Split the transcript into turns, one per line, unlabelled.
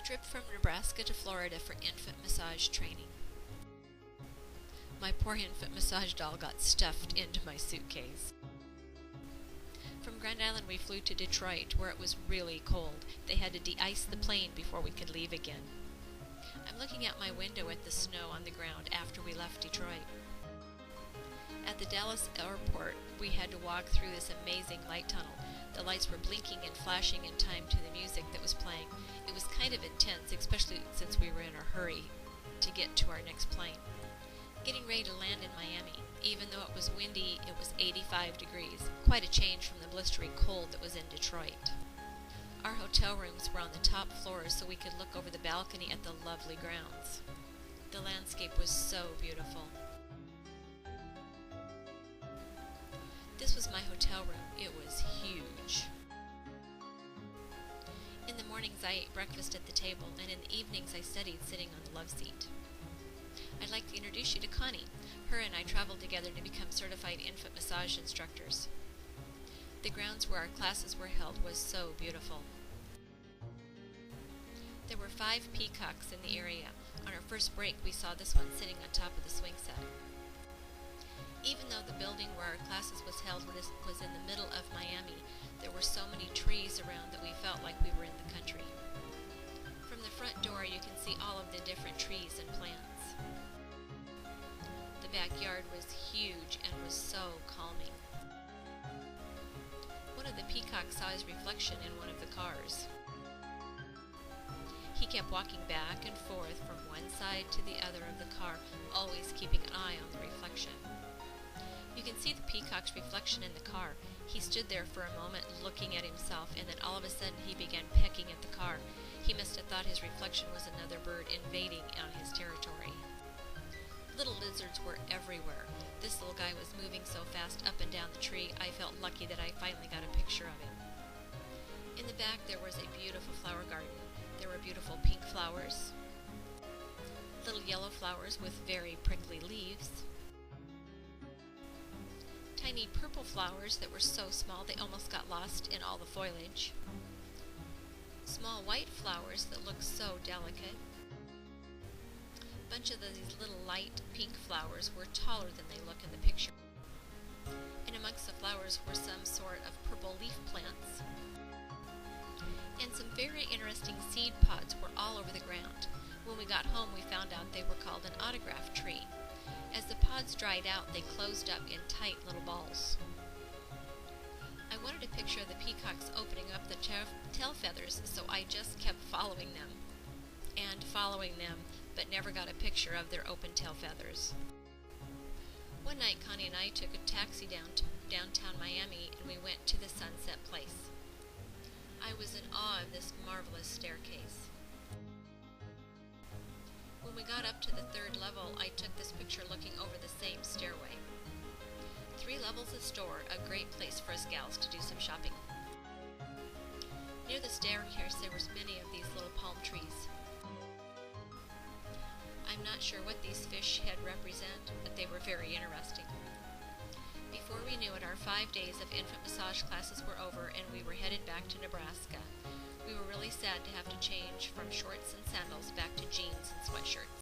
trip from Nebraska to Florida for infant massage training. My poor infant massage doll got stuffed into my suitcase. From Grand Island we flew to Detroit, where it was really cold. They had to de-ice the plane before we could leave again. I'm looking out my window at the snow on the ground after we left Detroit. At the Dallas airport, we had to walk through this amazing light tunnel. The lights were blinking and flashing in time to the music that was playing. It was kind of intense, especially since we were in a hurry to get to our next plane. Getting ready to land in Miami. Even though it was windy, it was 85 degrees. Quite a change from the blistering cold that was in Detroit. Our hotel rooms were on the top floors so we could look over the balcony at the lovely grounds. The landscape was so beautiful. This was my hotel room. It was huge. In the mornings I ate breakfast at the table, and in the evenings I studied sitting on the love seat. I'd like to introduce you to Connie. Her and I traveled together to become certified infant massage instructors. The grounds where our classes were held was so beautiful. There were 5 peacocks in the area. On our first break, we saw this one sitting on top of the swing set. Even though the building where our classes was held was in the middle of Miami, there were so many trees around that we felt like we were in the country. From the front door, you can see all of the different trees and plants. The backyard was huge and was so calming. One of the peacocks saw his reflection in one of the cars. He kept walking back and forth from one side to the other of the car, always keeping an eye on the reflection. You can see the peacock's reflection in the car. He stood there for a moment looking at himself, and then all of a sudden he began pecking at the car. He must have thought his reflection was another bird invading on his territory. Little lizards were everywhere. This little guy was moving so fast up and down the tree, I felt lucky that I finally got a picture of him. In the back there was a beautiful flower garden. There were beautiful pink flowers, little yellow flowers with very prickly leaves, tiny purple flowers that were so small they almost got lost in all the foliage, small white flowers that looked so delicate. A bunch of these little light pink flowers were taller than they look in the picture. And amongst the flowers were some sort of purple leaf plants. And some very interesting seed pods were all over the ground. When we got home, we found out they were called an autograph tree. As the pods dried out, they closed up in tight little balls. I wanted a picture of the peacocks opening up the tail feathers, so I just kept following them, but never got a picture of their open tail feathers. One night, Connie and I took a taxi down to downtown Miami, and we went to the Sunset Place. I was in awe of this marvelous staircase. When we got up to the 3rd level, I took this picture looking over the same stairway. 3 levels of store, a great place for us gals to do some shopping. Near the staircase there was many of these little palm trees. I'm not sure what these fish head represent, but they were very interesting. Before we knew it, our 5 days of infant massage classes were over and we were headed back to Nebraska. We were really sad to have to change from shorts and sandals back to jeans and sweatshirts.